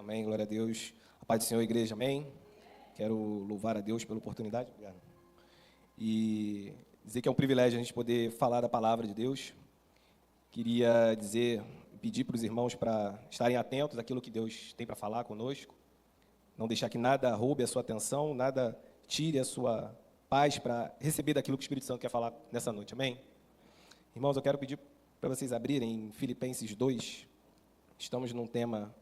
Amém, glória a Deus. A paz do Senhor, igreja, amém. Quero louvar a Deus pela oportunidade, obrigado. E dizer que é um privilégio a gente poder falar da palavra de Deus. Queria pedir para os irmãos para estarem atentos àquilo que Deus tem para falar conosco. Não deixar que nada roube a sua atenção, nada tire a sua paz para receber daquilo que o Espírito Santo quer falar nessa noite, amém? Irmãos, eu quero pedir para vocês abrirem em Filipenses 2. Estamos num tema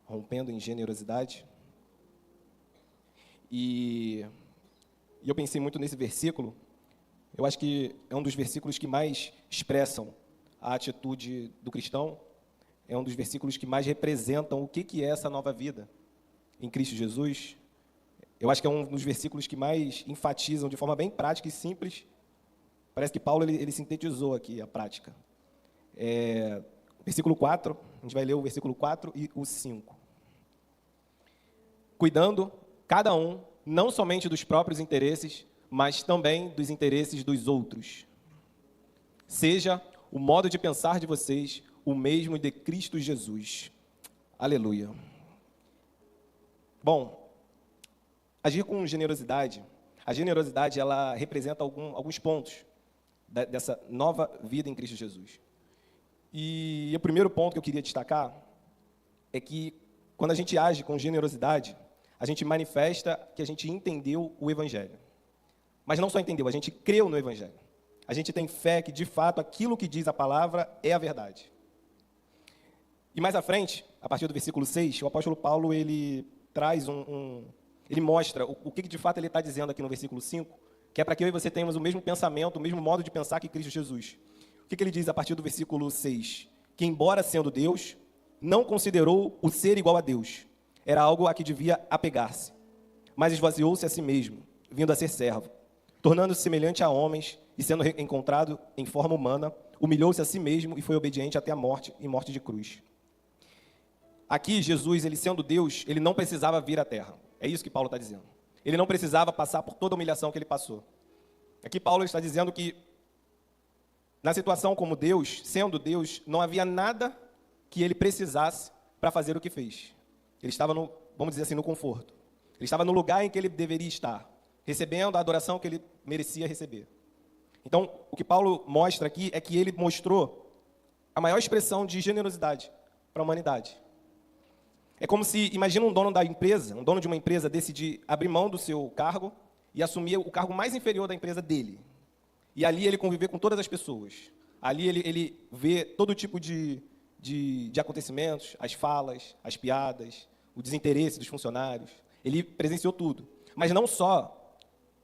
rompendo em generosidade. E eu pensei muito nesse versículo. Eu acho que é um dos versículos que mais expressam a atitude do cristão. É um dos versículos que mais representam o que é essa nova vida em Cristo Jesus. Eu acho que é um dos versículos que mais enfatizam de forma bem prática e simples. Parece que Paulo ele sintetizou aqui a prática. Versículo 4, a gente vai ler o versículo 4 e o 5. Cuidando, cada um, não somente dos próprios interesses, mas também dos interesses dos outros. Seja o modo de pensar de vocês o mesmo de Cristo Jesus. Aleluia. Bom, agir com generosidade, a generosidade ela representa alguns pontos dessa nova vida em Cristo Jesus. E o primeiro ponto que eu queria destacar é que quando a gente age com generosidade, a gente manifesta que a gente entendeu o Evangelho. Mas não só entendeu, a gente creu no Evangelho. A gente tem fé que, de fato, aquilo que diz a palavra é a verdade. E mais à frente, a partir do versículo 6, o apóstolo Paulo, ele traz ele mostra o que de fato ele está dizendo aqui no versículo 5, que é para que eu e você tenhamos o mesmo pensamento, o mesmo modo de pensar que Cristo Jesus. O que ele diz a partir do versículo 6? Que, embora sendo Deus, não considerou o ser igual a Deus. Era algo a que devia apegar-se. Mas esvaziou-se a si mesmo, vindo a ser servo. Tornando-se semelhante a homens e sendo encontrado em forma humana, humilhou-se a si mesmo e foi obediente até a morte e morte de cruz. Aqui, Jesus, ele sendo Deus, ele não precisava vir à terra. É isso que Paulo está dizendo. Ele não precisava passar por toda a humilhação que ele passou. Aqui Paulo está dizendo que na situação como Deus, sendo Deus, não havia nada que ele precisasse para fazer o que fez. Ele estava, vamos dizer assim, no conforto. Ele estava no lugar em que ele deveria estar, recebendo a adoração que ele merecia receber. Então, o que Paulo mostra aqui é que ele mostrou a maior expressão de generosidade para a humanidade. É como se, imagina um dono de uma empresa decidir abrir mão do seu cargo e assumir o cargo mais inferior da empresa dele. E ali ele conviver com todas as pessoas. Ali ele vê todo tipo de acontecimentos, as falas, as piadas, o desinteresse dos funcionários. Ele presenciou tudo. Mas não só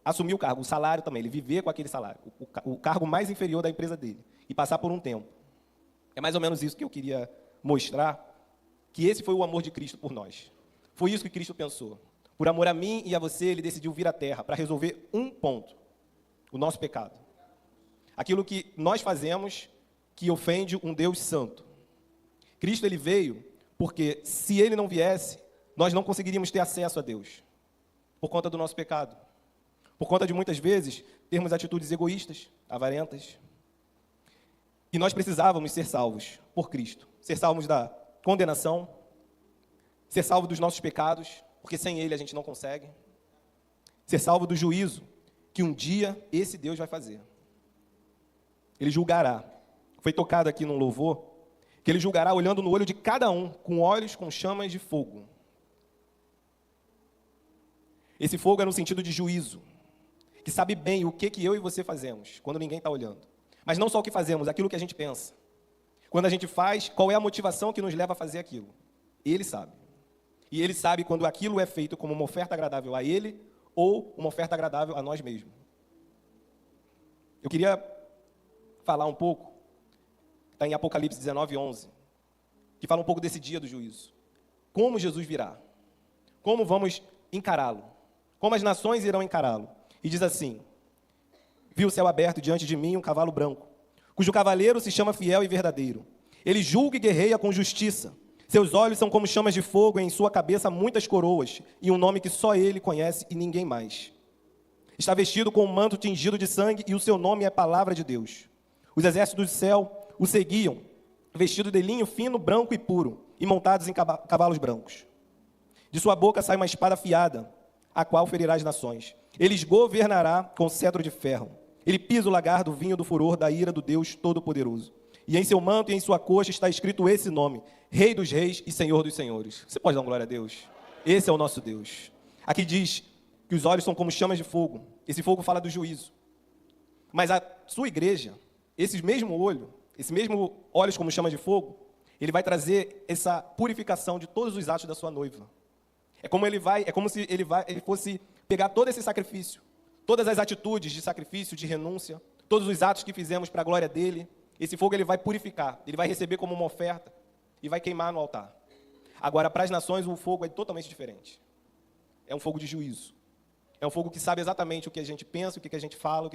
assumir o cargo, o salário também. Ele viver com aquele salário, o cargo mais inferior da empresa dele. E passar por um tempo. É mais ou menos isso que eu queria mostrar, que esse foi o amor de Cristo por nós. Foi isso que Cristo pensou. Por amor a mim e a você, ele decidiu vir à terra para resolver um ponto: o nosso pecado. Aquilo que nós fazemos que ofende um Deus santo. Cristo ele veio porque, se ele não viesse, nós não conseguiríamos ter acesso a Deus, por conta do nosso pecado. Por conta de, muitas vezes, termos atitudes egoístas, avarentas. E nós precisávamos ser salvos por Cristo. Ser salvos da condenação, ser salvo dos nossos pecados, porque sem ele a gente não consegue. Ser salvo do juízo, que um dia esse Deus vai fazer. Ele julgará. Foi tocado aqui num louvor, que ele julgará olhando no olho de cada um, com olhos com chamas de fogo. Esse fogo é no sentido de juízo, que sabe bem o que eu e você fazemos, quando ninguém está olhando. Mas não só o que fazemos, aquilo que a gente pensa. Quando a gente faz, qual é a motivação que nos leva a fazer aquilo? Ele sabe. E ele sabe quando aquilo é feito como uma oferta agradável a ele ou uma oferta agradável a nós mesmos. Eu queria falar um pouco, está em Apocalipse 19:11, que fala um pouco desse dia do juízo. Como Jesus virá? Como vamos encará-lo? Como as nações irão encará-lo? E diz assim: vi o céu aberto diante de mim um cavalo branco, cujo cavaleiro se chama Fiel e Verdadeiro. Ele julga e guerreia com justiça. Seus olhos são como chamas de fogo, e em sua cabeça muitas coroas, e um nome que só ele conhece e ninguém mais. Está vestido com um manto tingido de sangue, e o seu nome é Palavra de Deus. Os exércitos do céu o seguiam, vestidos de linho fino, branco e puro, e montados em cavalos brancos. De sua boca sai uma espada afiada, a qual ferirá as nações. Ele os governará com cetro de ferro. Ele pisa o lagar do vinho do furor da ira do Deus Todo-Poderoso. E em seu manto e em sua coxa está escrito esse nome: Rei dos Reis e Senhor dos Senhores. Você pode dar uma glória a Deus? Esse é o nosso Deus. Aqui diz que os olhos são como chamas de fogo. Esse fogo fala do juízo. Mas a sua igreja, esse mesmo olhos como chamas de fogo, ele vai trazer essa purificação de todos os atos da sua noiva. É como se ele fosse pegar todo esse sacrifício, todas as atitudes de sacrifício, de renúncia, todos os atos que fizemos para a glória dele. Esse fogo ele vai purificar, ele vai receber como uma oferta e vai queimar no altar. Agora, para as nações, o fogo é totalmente diferente. É um fogo de juízo. É um fogo que sabe exatamente o que a gente pensa, o que a gente fala,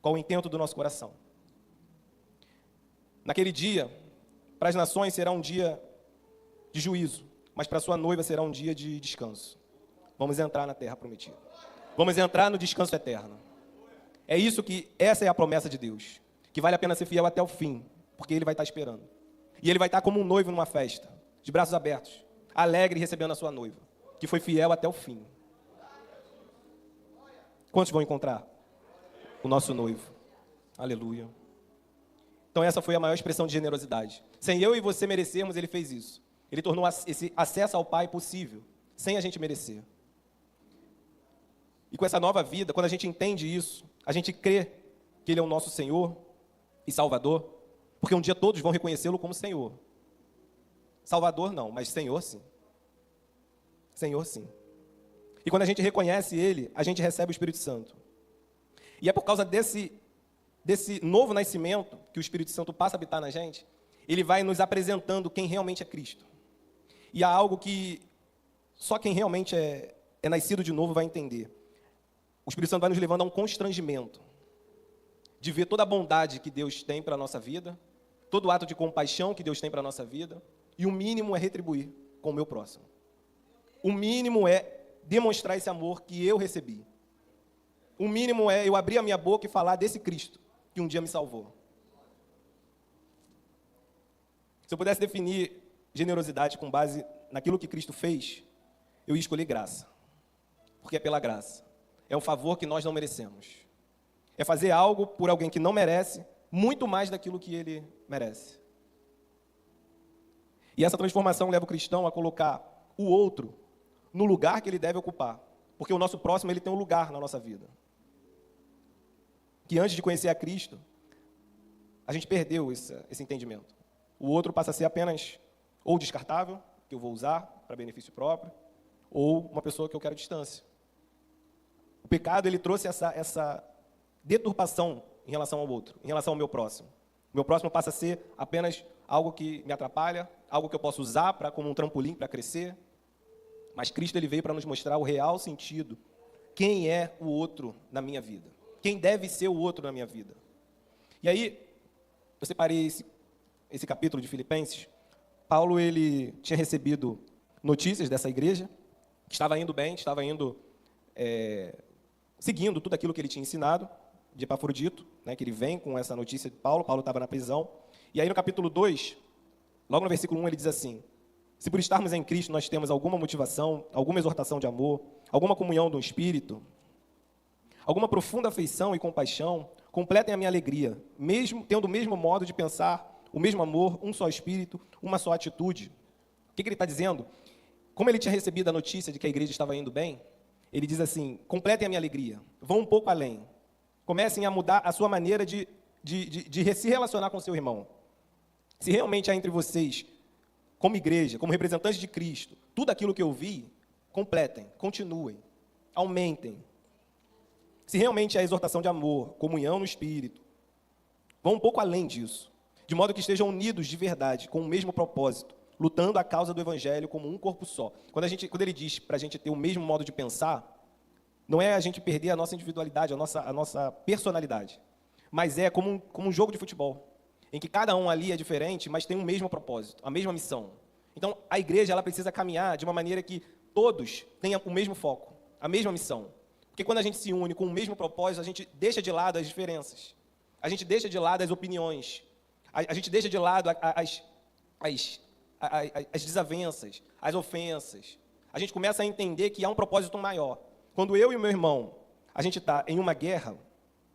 qual o intento do nosso coração. Naquele dia, para as nações será um dia de juízo, mas para a sua noiva será um dia de descanso. Vamos entrar na terra prometida. Vamos entrar no descanso eterno. Essa é a promessa de Deus, que vale a pena ser fiel até o fim, porque Ele vai estar esperando. E Ele vai estar como um noivo numa festa, de braços abertos, alegre recebendo a sua noiva, que foi fiel até o fim. Quantos vão encontrar o nosso noivo? Aleluia. Então essa foi a maior expressão de generosidade. Sem eu e você merecermos, Ele fez isso. Ele tornou esse acesso ao Pai possível, sem a gente merecer. E com essa nova vida, quando a gente entende isso, a gente crê que Ele é o nosso Senhor e Salvador, porque um dia todos vão reconhecê-lo como Senhor. Salvador não, mas Senhor sim. Senhor sim. E quando a gente reconhece Ele, a gente recebe o Espírito Santo. E é por causa desse novo nascimento, que o Espírito Santo passa a habitar na gente, ele vai nos apresentando quem realmente é Cristo. E há algo que só quem realmente é nascido de novo vai entender. O Espírito Santo vai nos levando a um constrangimento de ver toda a bondade que Deus tem para a nossa vida, todo o ato de compaixão que Deus tem para a nossa vida, e o mínimo é retribuir com o meu próximo. O mínimo é demonstrar esse amor que eu recebi. O mínimo é eu abrir a minha boca e falar desse Cristo que um dia me salvou. Se eu pudesse definir generosidade com base naquilo que Cristo fez, eu ia escolher graça. Porque é pela graça. É um favor que nós não merecemos. É fazer algo por alguém que não merece, muito mais daquilo que ele merece. E essa transformação leva o cristão a colocar o outro no lugar que ele deve ocupar. Porque o nosso próximo ele tem um lugar na nossa vida. Que antes de conhecer a Cristo, a gente perdeu esse entendimento. O outro passa a ser apenas ou descartável, que eu vou usar para benefício próprio, ou uma pessoa que eu quero distância. O pecado ele trouxe essa deturpação em relação ao outro, em relação ao meu próximo. O meu próximo passa a ser apenas algo que me atrapalha, algo que eu posso usar como um trampolim para crescer. Mas Cristo ele veio para nos mostrar o real sentido. Quem é o outro na minha vida? Quem deve ser o outro na minha vida? E aí, eu separei esse capítulo de Filipenses. Paulo ele tinha recebido notícias dessa igreja, que estava indo bem, seguindo tudo aquilo que ele tinha ensinado, de Epafrodito, né, que ele vem com essa notícia de Paulo. Paulo estava na prisão. E aí no capítulo 2, logo no versículo 1, ele diz assim: se por estarmos em Cristo nós temos alguma motivação, alguma exortação de amor, alguma comunhão do Espírito, alguma profunda afeição e compaixão, completem a minha alegria, mesmo tendo o mesmo modo de pensar, o mesmo amor, um só Espírito, uma só atitude. O que ele está dizendo? Como ele tinha recebido a notícia de que a igreja estava indo bem, ele diz assim: completem a minha alegria, vão um pouco além. Comecem a mudar a sua maneira de se relacionar com o seu irmão. Se realmente há entre vocês, como igreja, como representantes de Cristo, tudo aquilo que eu vi, completem, continuem, aumentem. Se realmente há exortação de amor, comunhão no Espírito, vão um pouco além disso, de modo que estejam unidos de verdade, com o mesmo propósito, lutando a causa do Evangelho como um corpo só. Quando ele diz para a gente ter o mesmo modo de pensar, não é a gente perder a nossa individualidade, a nossa personalidade, mas é como um jogo de futebol, em que cada um ali é diferente, mas tem o mesmo propósito, a mesma missão. Então, a igreja ela precisa caminhar de uma maneira que todos tenham o mesmo foco, a mesma missão. Porque quando a gente se une com o mesmo propósito, a gente deixa de lado as diferenças, a gente deixa de lado as opiniões, a gente deixa de lado as desavenças, as ofensas, a gente começa a entender que há um propósito maior. Quando eu e o meu irmão, a gente está em uma guerra,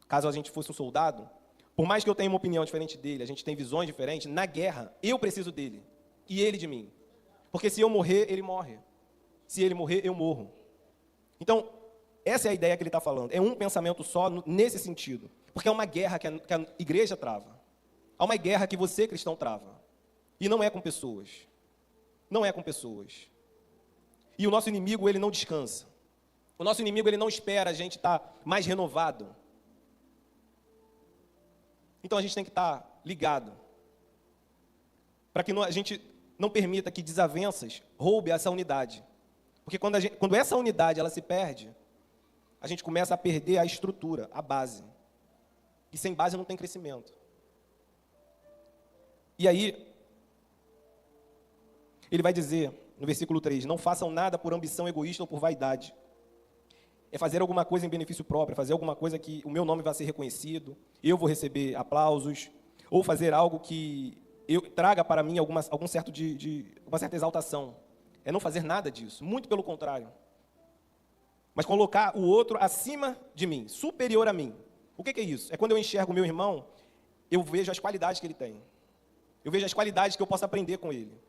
caso a gente fosse um soldado, por mais que eu tenha uma opinião diferente dele, a gente tem visões diferentes, na guerra, eu preciso dele e ele de mim. Porque se eu morrer, ele morre. Se ele morrer, eu morro. Então, essa é a ideia que ele está falando. É um pensamento só nesse sentido. Porque é uma guerra que a igreja trava. Há uma guerra que você, cristão, trava. E não é com pessoas. Não é com pessoas. E o nosso inimigo, ele não descansa. O nosso inimigo, ele não espera a gente estar mais renovado. Então a gente tem que estar ligado. Para que a gente não permita que desavenças roubem essa unidade. Porque quando essa unidade ela se perde, a gente começa a perder a estrutura, a base. E sem base não tem crescimento. E aí, ele vai dizer, no versículo 3, não façam nada por ambição egoísta ou por vaidade. É fazer alguma coisa em benefício próprio, fazer alguma coisa que o meu nome vai ser reconhecido, eu vou receber aplausos, ou fazer algo que eu traga para mim uma certa exaltação. É não fazer nada disso, muito pelo contrário. Mas colocar o outro acima de mim, superior a mim. O que é isso? É quando eu enxergo o meu irmão, eu vejo as qualidades que ele tem. Eu vejo as qualidades que eu posso aprender com ele.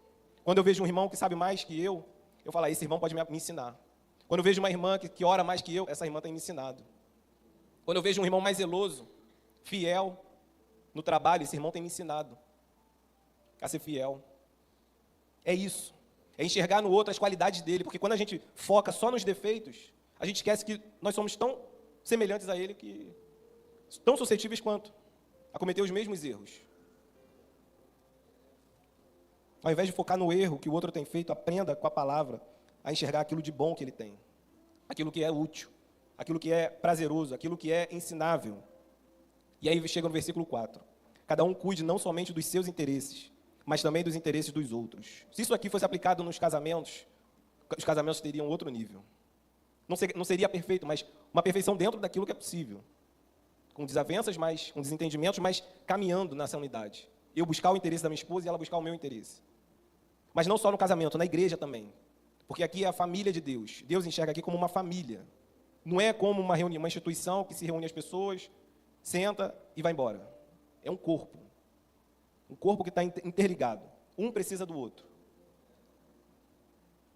Quando eu vejo um irmão que sabe mais que eu falo, esse irmão pode me ensinar. Quando eu vejo uma irmã que ora mais que eu, essa irmã tem me ensinado. Quando eu vejo um irmão mais zeloso, fiel no trabalho, esse irmão tem me ensinado a ser fiel. É isso. É enxergar no outro as qualidades dele, porque quando a gente foca só nos defeitos, a gente esquece que nós somos tão semelhantes a ele, que tão suscetíveis quanto a cometer os mesmos erros. Ao invés de focar no erro que o outro tem feito, aprenda com a palavra a enxergar aquilo de bom que ele tem, aquilo que é útil, aquilo que é prazeroso, aquilo que é ensinável. E aí chega no versículo 4. Cada um cuide não somente dos seus interesses, mas também dos interesses dos outros. Se isso aqui fosse aplicado nos casamentos, os casamentos teriam outro nível. Não seria perfeito, mas uma perfeição dentro daquilo que é possível. Com desavenças, mas com desentendimentos, mas caminhando nessa unidade. Eu buscar o interesse da minha esposa e ela buscar o meu interesse. Mas não só no casamento, na igreja também. Porque aqui é a família de Deus. Deus enxerga aqui como uma família. Não é como uma reunião, uma instituição que se reúne as pessoas, senta e vai embora. É um corpo. Um corpo que está interligado. Um precisa do outro.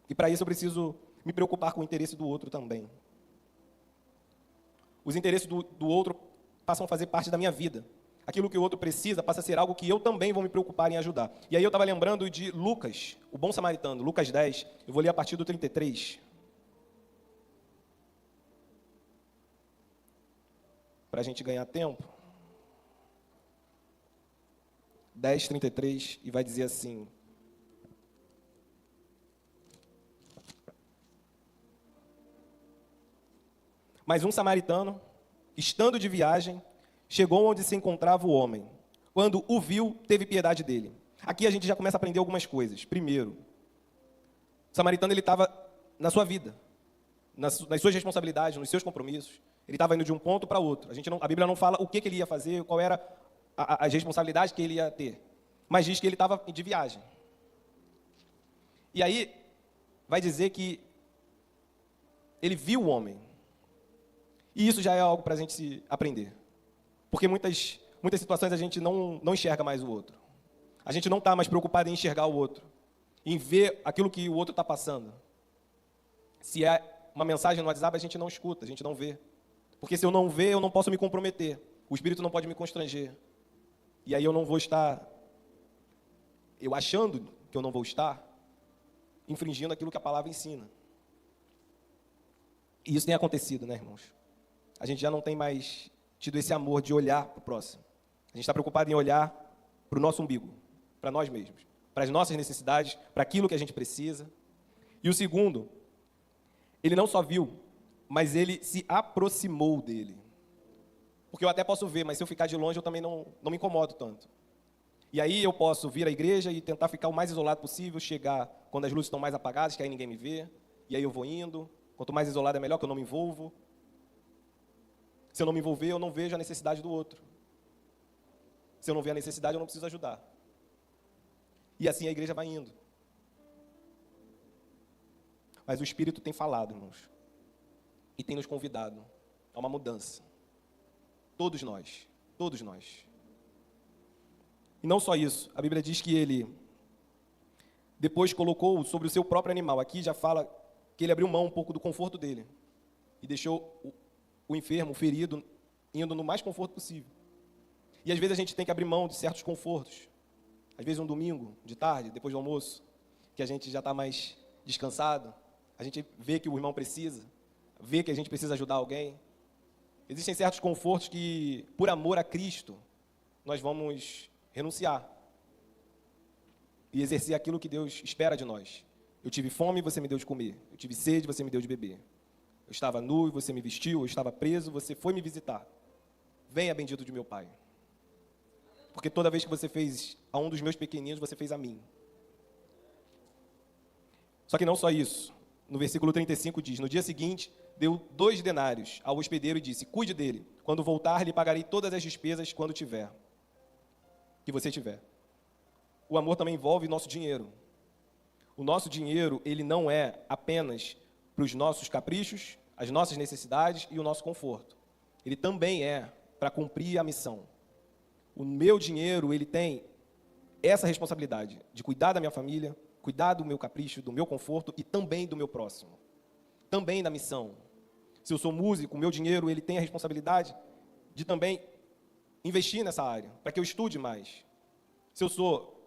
E para isso eu preciso me preocupar com o interesse do outro também. Os interesses do outro passam a fazer parte da minha vida. Aquilo que o outro precisa passa a ser algo que eu também vou me preocupar em ajudar. E aí eu estava lembrando de Lucas, o bom samaritano, Lucas 10. Eu vou ler a partir do 33. Para a gente ganhar tempo. 10, 33, e vai dizer assim: mas um samaritano, estando de viagem, chegou onde se encontrava o homem. Quando o viu, teve piedade dele. Aqui a gente já começa a aprender algumas coisas. Primeiro, o samaritano ele estava na sua vida, nas suas responsabilidades, nos seus compromissos. Ele estava indo de um ponto para outro. A Bíblia não fala o que ele ia fazer, qual era as responsabilidades que ele ia ter. Mas diz que ele estava de viagem. E aí, vai dizer que ele viu o homem. E isso já é algo para a gente se aprender. Porque muitas situações a gente não enxerga mais o outro. A gente não está mais preocupado em enxergar o outro. Em ver aquilo que o outro está passando. Se é uma mensagem no WhatsApp, a gente não escuta, a gente não vê. Porque se eu não ver, eu não posso me comprometer. O Espírito não pode me constranger. E aí eu não vou estar, eu achando que eu não vou estar, infringindo aquilo que a palavra ensina. E isso tem acontecido, né, irmãos? A gente já não tem mais tido esse amor de olhar para o próximo. A gente está preocupado em olhar para o nosso umbigo, para nós mesmos, para as nossas necessidades, para aquilo que a gente precisa. E o segundo, ele não só viu, mas ele se aproximou dele. Porque eu até posso ver, mas se eu ficar de longe, eu também não me incomodo tanto. E aí eu posso vir à igreja e tentar ficar o mais isolado possível, chegar quando as luzes estão mais apagadas, que aí ninguém me vê, e aí eu vou indo. Quanto mais isolado é melhor, que eu não me envolvo. Se eu não me envolver, eu não vejo a necessidade do outro. Se eu não ver a necessidade, eu não preciso ajudar. E assim a igreja vai indo. Mas o Espírito tem falado, irmãos, e tem nos convidado a uma mudança. Todos nós, todos nós. E não só isso, a Bíblia diz que ele depois colocou sobre o seu próprio animal. Aqui já fala que ele abriu mão um pouco do conforto dele e deixou o enfermo, o ferido, indo no mais conforto possível. E às vezes a gente tem que abrir mão de certos confortos. Às vezes um domingo, de tarde, depois do almoço, que a gente já está mais descansado, a gente vê que o irmão precisa, vê que a gente precisa ajudar alguém. Existem certos confortos que, por amor a Cristo, nós vamos renunciar e exercer aquilo que Deus espera de nós. Eu tive fome, você me deu de comer. Eu tive sede, você me deu de beber. Eu estava nu e você me vestiu. Eu estava preso, você foi me visitar. Venha, bendito de meu Pai. Porque toda vez que você fez a um dos meus pequeninos, você fez a mim. Só que não só isso. No versículo 35 diz: no dia seguinte, deu 2 denários ao hospedeiro e disse: cuide dele. Quando voltar, lhe pagarei todas as despesas que você tiver. O amor também envolve nosso dinheiro. O nosso dinheiro, ele não é apenas para os nossos caprichos, as nossas necessidades e o nosso conforto. Ele também é para cumprir a missão. O meu dinheiro, ele tem essa responsabilidade de cuidar da minha família, cuidar do meu capricho, do meu conforto e também do meu próximo. Também da missão. Se eu sou músico, o meu dinheiro, ele tem a responsabilidade de também investir nessa área, para que eu estude mais. Se eu sou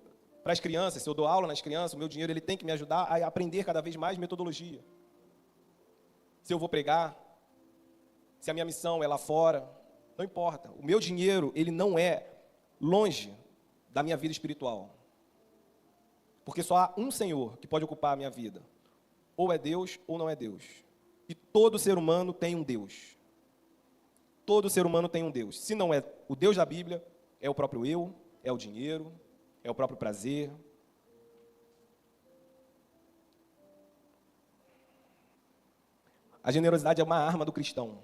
para as crianças, se eu dou aula nas crianças, o meu dinheiro ele tem que me ajudar a aprender cada vez mais metodologia. Se eu vou pregar, se a minha missão é lá fora, não importa. O meu dinheiro, ele não é longe da minha vida espiritual. Porque só há um Senhor que pode ocupar a minha vida. Ou é Deus ou não é Deus. E todo ser humano tem um Deus. Todo ser humano tem um Deus. Se não é o Deus da Bíblia, é o próprio eu, é o dinheiro, é o próprio prazer. A generosidade é uma arma do cristão,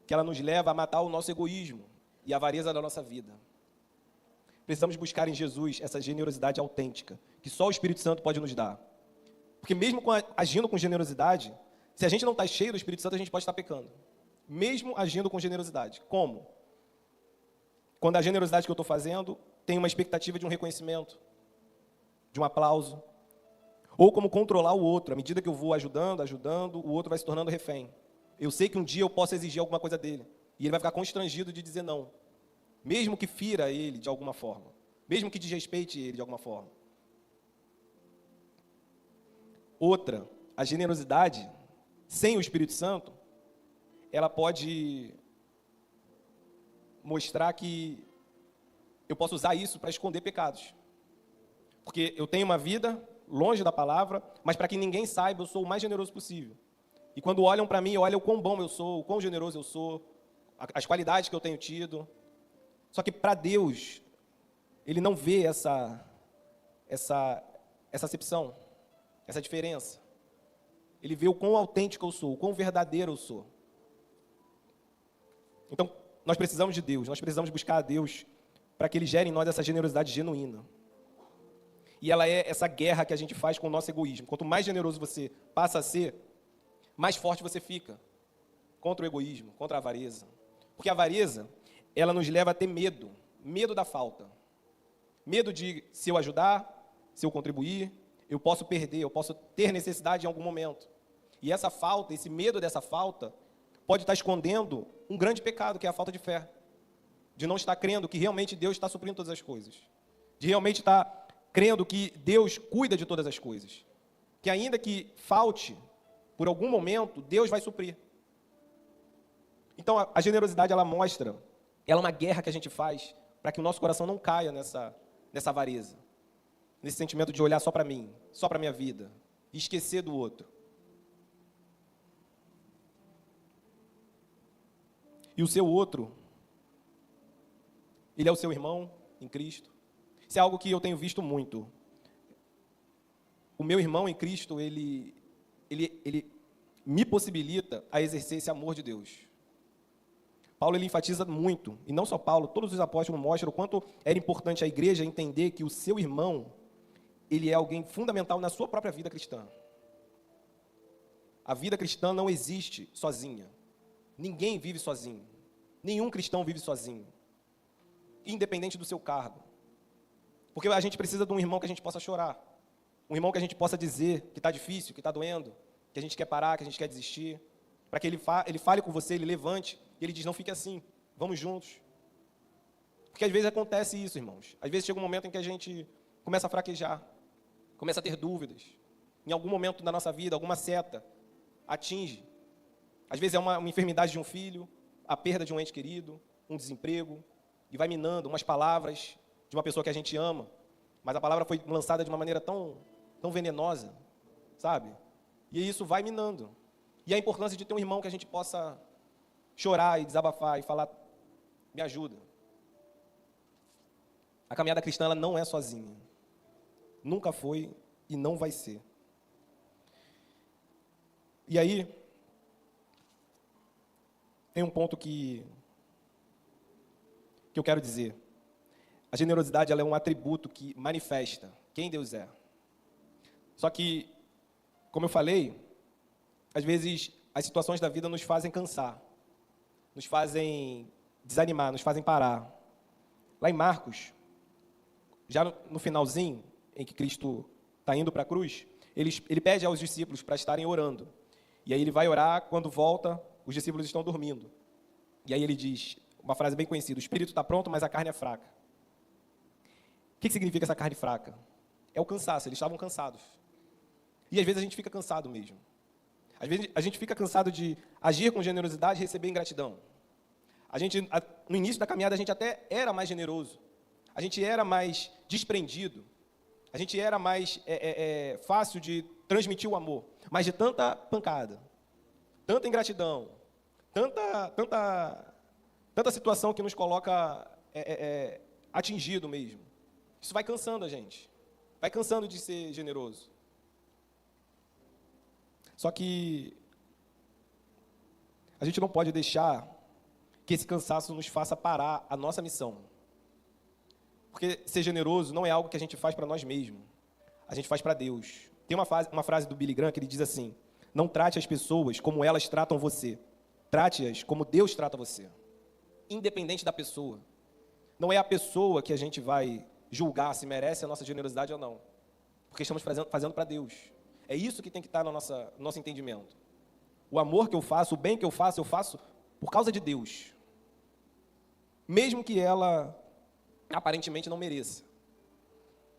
que ela nos leva a matar o nosso egoísmo e a avareza da nossa vida. Precisamos buscar em Jesus essa generosidade autêntica, que só o Espírito Santo pode nos dar. Porque mesmo agindo com generosidade, se a gente não está cheio do Espírito Santo, a gente pode estar pecando. Mesmo agindo com generosidade. Como? Quando a generosidade que eu estou fazendo tem uma expectativa de um reconhecimento, de um aplauso. Ou como controlar o outro. À medida que eu vou ajudando, o outro vai se tornando refém. Eu sei que um dia eu posso exigir alguma coisa dele. E ele vai ficar constrangido de dizer não. Mesmo que fira ele de alguma forma. Mesmo que desrespeite ele de alguma forma. Outra, a generosidade, sem o Espírito Santo, ela pode mostrar que eu posso usar isso para esconder pecados. Porque eu tenho uma vida longe da palavra, mas para que ninguém saiba, eu sou o mais generoso possível. E quando olham para mim, olham o quão bom eu sou, o quão generoso eu sou, as qualidades que eu tenho tido. Só que para Deus, Ele não vê essa acepção, essa diferença. Ele vê o quão autêntico eu sou, o quão verdadeiro eu sou. Então, nós precisamos de Deus, nós precisamos buscar a Deus para que Ele gere em nós essa generosidade genuína. E ela é essa guerra que a gente faz com o nosso egoísmo. Quanto mais generoso você passa a ser, mais forte você fica contra o egoísmo, contra a avareza. Porque a avareza, ela nos leva a ter medo, medo da falta. Medo de, se eu ajudar, se eu contribuir, eu posso perder, eu posso ter necessidade em algum momento. E essa falta, esse medo dessa falta, pode estar escondendo um grande pecado, que é a falta de fé. De não estar crendo que realmente Deus está suprindo todas as coisas. De realmente estar crendo que Deus cuida de todas as coisas. Que ainda que falte, por algum momento, Deus vai suprir. Então, a generosidade, ela mostra, ela é uma guerra que a gente faz para que o nosso coração não caia nessa avareza. Nesse sentimento de olhar só para mim, só para a minha vida, e esquecer do outro. E o seu outro, ele é o seu irmão em Cristo. Isso é algo que eu tenho visto muito. O meu irmão em Cristo, ele me possibilita a exercer esse amor de Deus. Paulo, ele enfatiza muito, e não só Paulo, todos os apóstolos mostram o quanto era importante a igreja entender que o seu irmão, ele é alguém fundamental na sua própria vida cristã. a vida cristã não existe sozinha. Ninguém vive sozinho. Nenhum cristão vive sozinho, independente do seu cargo. Porque a gente precisa de um irmão que a gente possa chorar, um irmão que a gente possa dizer que está difícil, que está doendo, que a gente quer parar, que a gente quer desistir, para que ele fale com você, ele levante, e ele diz, não fique assim, vamos juntos. Porque às vezes acontece isso, irmãos. Às vezes chega um momento em que a gente começa a fraquejar, começa a ter dúvidas. Em algum momento da nossa vida, alguma seta atinge. Às vezes é uma enfermidade de um filho, a perda de um ente querido, um desemprego, e vai minando umas palavras de uma pessoa que a gente ama, mas a palavra foi lançada de uma maneira tão venenosa, sabe? E isso vai minando. E a importância de ter um irmão que a gente possa chorar e desabafar e falar, me ajuda. A caminhada cristã ela não é sozinha. Nunca foi e não vai ser. E aí, tem um ponto que eu quero dizer. A generosidade ela é um atributo que manifesta quem Deus é. Só que, como eu falei, às vezes as situações da vida nos fazem cansar, nos fazem desanimar, nos fazem parar. Lá em Marcos, já no finalzinho, em que Cristo está indo para a cruz, ele pede aos discípulos para estarem orando. E aí ele vai orar, quando volta, os discípulos estão dormindo. E aí ele diz, uma frase bem conhecida, o espírito está pronto, mas a carne é fraca. O que significa essa carne fraca? É o cansaço, eles estavam cansados. E às vezes a gente fica cansado mesmo. Às vezes a gente fica cansado de agir com generosidade e receber ingratidão. No início da caminhada, a gente até era mais generoso. A gente era mais desprendido. A gente era mais fácil de transmitir o amor. Mas de tanta pancada, tanta ingratidão, tanta situação que nos coloca atingido mesmo. Isso vai cansando a gente. Vai cansando de ser generoso. Só que a gente não pode deixar que esse cansaço nos faça parar a nossa missão. Porque ser generoso não é algo que a gente faz para nós mesmos. A gente faz para Deus. Tem uma frase do Billy Graham que ele diz assim, não trate as pessoas como elas tratam você. Trate-as como Deus trata você. Independente da pessoa. Não é a pessoa que a gente vai julgar se merece a nossa generosidade ou não. Porque estamos fazendo para Deus. É isso que tem que estar no nosso entendimento. O amor que eu faço, o bem que eu faço por causa de Deus. Mesmo que ela aparentemente não mereça.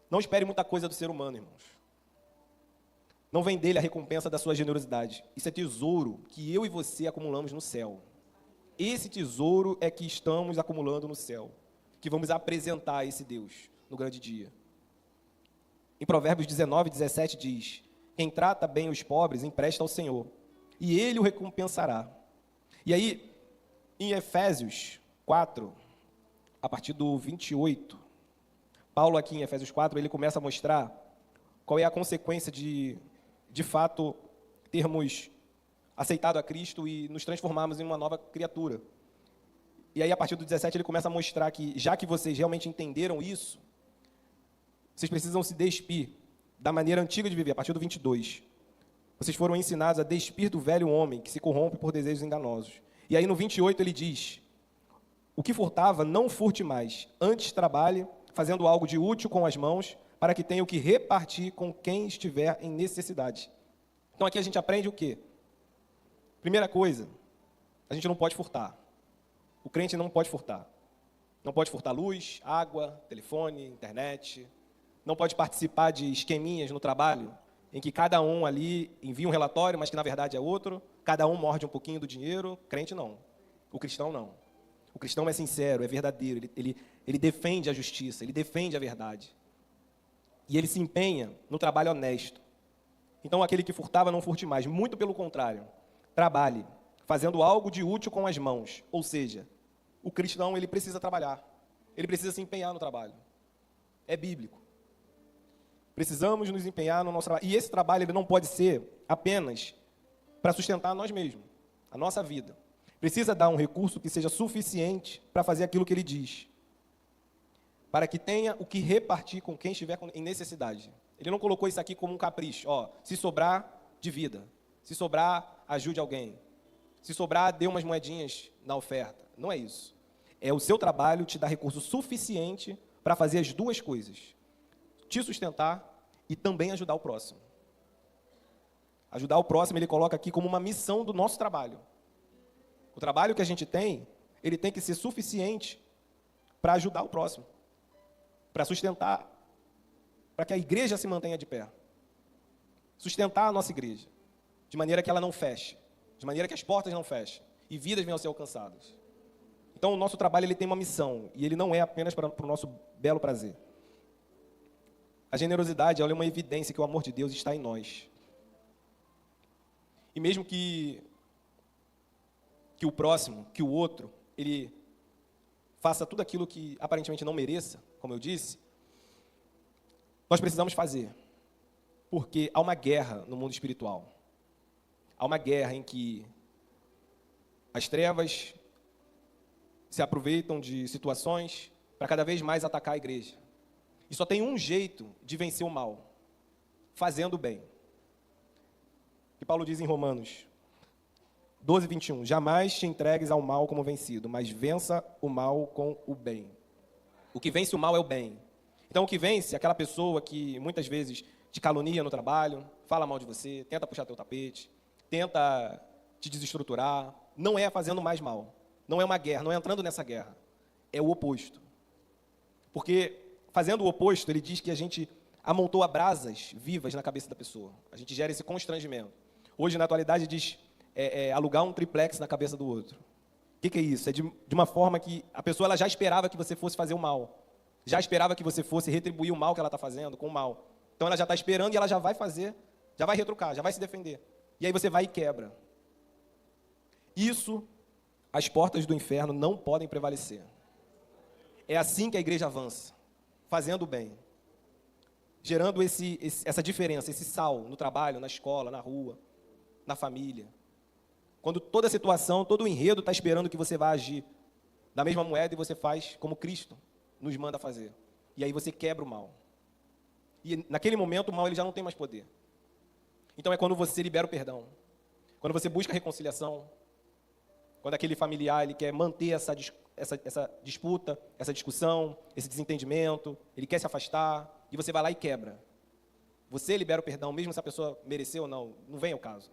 Não espere muita coisa do ser humano, irmãos. Não vem dele a recompensa da sua generosidade. Isso é tesouro que eu e você acumulamos no céu. Esse tesouro é que estamos acumulando no céu. Que vamos apresentar a esse Deus no grande dia. Em Provérbios 19, 17 diz, quem trata bem os pobres empresta ao Senhor, e Ele o recompensará. E aí, em Efésios 4, a partir do 28, Paulo aqui em Efésios 4, ele começa a mostrar qual é a consequência de fato, termos aceitado a Cristo e nos transformarmos em uma nova criatura. E aí, a partir do 17, ele começa a mostrar que, já que vocês realmente entenderam isso, vocês precisam se despir da maneira antiga de viver, a partir do 22. Vocês foram ensinados a despir do velho homem que se corrompe por desejos enganosos. E aí no 28 ele diz, o que furtava, não furte mais, antes trabalhe, fazendo algo de útil com as mãos, para que tenha o que repartir com quem estiver em necessidade. Então aqui a gente aprende o quê? Primeira coisa, a gente não pode furtar. O crente não pode furtar. Não pode furtar luz, água, telefone, internet. Não pode participar de esqueminhas no trabalho, em que cada um ali envia um relatório, mas que na verdade é outro. Cada um morde um pouquinho do dinheiro. Crente não. O cristão não. O cristão é sincero, é verdadeiro. Ele defende a justiça, ele defende a verdade. E ele se empenha no trabalho honesto. Então aquele que furtava não furte mais. Muito pelo contrário. Trabalhe, fazendo algo de útil com as mãos. Ou seja, o cristão ele precisa trabalhar. Ele precisa se empenhar no trabalho. É bíblico. Precisamos nos empenhar no nosso trabalho. E esse trabalho ele não pode ser apenas para sustentar nós mesmos, a nossa vida. Precisa dar um recurso que seja suficiente para fazer aquilo que ele diz. Para que tenha o que repartir com quem estiver em necessidade. Ele não colocou isso aqui como um capricho. Se sobrar, divida. Se sobrar, ajude alguém. Se sobrar, dê umas moedinhas na oferta. Não é isso. É o seu trabalho te dar recurso suficiente para fazer as duas coisas. Te sustentar e também ajudar o próximo. Ajudar o próximo, ele coloca aqui como uma missão do nosso trabalho. O trabalho que a gente tem, ele tem que ser suficiente para ajudar o próximo. Para sustentar, para que a igreja se mantenha de pé. Sustentar a nossa igreja, de maneira que ela não feche, de maneira que as portas não fechem e vidas venham a ser alcançadas. Então, o nosso trabalho ele tem uma missão, e ele não é apenas para o nosso belo prazer. A generosidade ela é uma evidência que o amor de Deus está em nós. E mesmo que o próximo, que o outro, ele faça tudo aquilo que aparentemente não mereça, como eu disse, nós precisamos fazer. Porque há uma guerra no mundo espiritual. Há uma guerra em que as trevas se aproveitam de situações para cada vez mais atacar a igreja. E só tem um jeito de vencer o mal: fazendo o bem. Que Paulo diz em Romanos 12, 21. Jamais te entregues ao mal como vencido, mas vença o mal com o bem. O que vence o mal é o bem. Então, o que vence é aquela pessoa que muitas vezes te calunia no trabalho, fala mal de você, tenta puxar teu tapete, tenta te desestruturar. Não é fazendo mais mal. Não é uma guerra, não é entrando nessa guerra. É o oposto. Porque, fazendo o oposto, ele diz que a gente amontoa brasas vivas na cabeça da pessoa. A gente gera esse constrangimento. Hoje, na atualidade, diz alugar um triplex na cabeça do outro. O que é isso? É de uma forma que a pessoa ela já esperava que você fosse fazer o mal. Já esperava que você fosse retribuir o mal que ela está fazendo com o mal. Então, ela já está esperando e ela já vai fazer, já vai retrucar, já vai se defender. E aí você vai e quebra. Isso, as portas do inferno não podem prevalecer. É assim que a igreja avança, fazendo o bem. Gerando essa diferença, esse sal no trabalho, na escola, na rua, na família. Quando toda a situação, todo o enredo está esperando que você vá agir da mesma moeda e você faz como Cristo nos manda fazer. E aí você quebra o mal. E naquele momento o mal ele já não tem mais poder. Então é quando você libera o perdão. Quando você busca a reconciliação. Quando aquele familiar ele quer manter essa disputa, essa discussão, esse desentendimento, ele quer se afastar, e você vai lá e quebra. Você libera o perdão, mesmo se a pessoa mereceu ou não, não vem ao caso.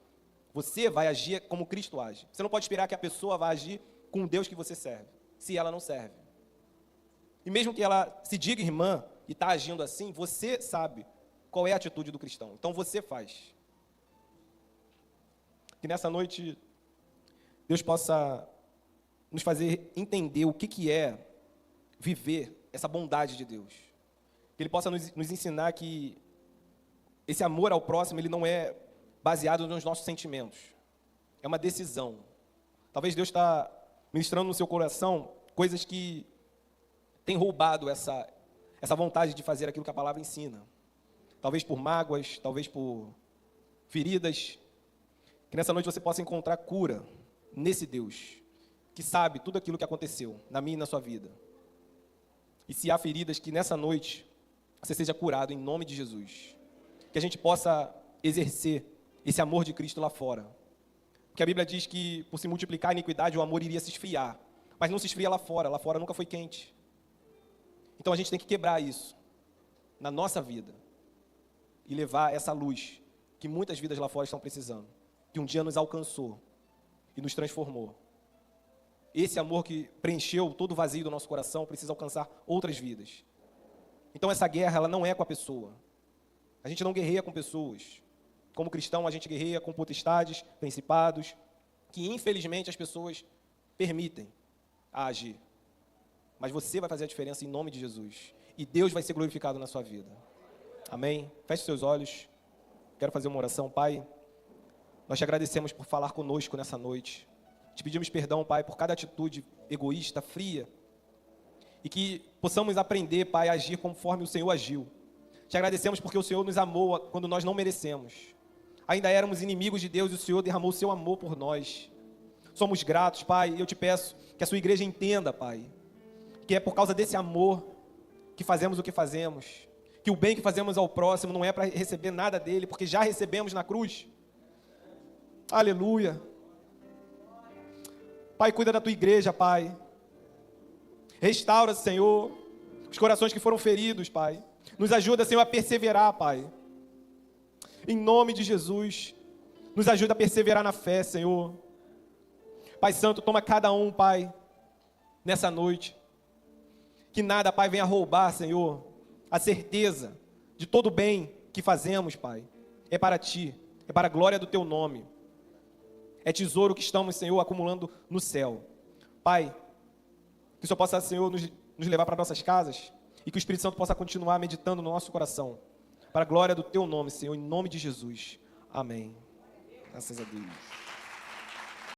Você vai agir como Cristo age. Você não pode esperar que a pessoa vá agir com o Deus que você serve, se ela não serve. E mesmo que ela se diga irmã e está agindo assim, você sabe qual é a atitude do cristão. Então você faz. Que nessa noite Deus possa nos fazer entender o que é viver essa bondade de Deus. Que Ele possa nos ensinar que esse amor ao próximo ele não é baseado nos nossos sentimentos. É uma decisão. Talvez Deus está ministrando no seu coração coisas que têm roubado essa vontade de fazer aquilo que a palavra ensina. Talvez por mágoas, talvez por feridas. Que nessa noite você possa encontrar cura nesse Deus, que sabe tudo aquilo que aconteceu na minha e na sua vida. E se há feridas, que nessa noite você seja curado em nome de Jesus. Que a gente possa exercer esse amor de Cristo lá fora. Porque a Bíblia diz que por se multiplicar a iniquidade, o amor iria se esfriar. Mas não se esfria lá fora nunca foi quente. Então a gente tem que quebrar isso na nossa vida e levar essa luz que muitas vidas lá fora estão precisando, que um dia nos alcançou e nos transformou. Esse amor que preencheu todo o vazio do nosso coração precisa alcançar outras vidas. Então essa guerra ela não é com a pessoa. A gente não guerreia com pessoas. Como cristão, a gente guerreia com potestades, principados, que infelizmente as pessoas permitem a agir. Mas você vai fazer a diferença em nome de Jesus. E Deus vai ser glorificado na sua vida. Amém? Feche seus olhos. Quero fazer uma oração, Pai. Nós te agradecemos por falar conosco nessa noite. Te pedimos perdão, Pai, por cada atitude egoísta, fria. E que possamos aprender, Pai, a agir conforme o Senhor agiu. Te agradecemos porque o Senhor nos amou quando nós não merecemos. Ainda éramos inimigos de Deus e o Senhor derramou o seu amor por nós. Somos gratos, Pai, e eu te peço que a sua igreja entenda, Pai, que é por causa desse amor que fazemos o que fazemos. Que o bem que fazemos ao próximo não é para receber nada dele, porque já recebemos na cruz. Aleluia. Pai, cuida da tua igreja, Pai. Restaura, Senhor, os corações que foram feridos, Pai. Nos ajuda, Senhor, a perseverar, Pai. Em nome de Jesus, nos ajuda a perseverar na fé, Senhor. Pai Santo, toma cada um, Pai, nessa noite. Que nada, Pai, venha roubar, Senhor, a certeza de todo o bem que fazemos, Pai. É para Ti, é para a glória do Teu nome. É tesouro que estamos, Senhor, acumulando no céu. Pai, que o Senhor possa, Senhor, nos levar para nossas casas e que o Espírito Santo possa continuar meditando no nosso coração. Para a glória do Teu nome, Senhor, em nome de Jesus. Amém. Graças a Deus.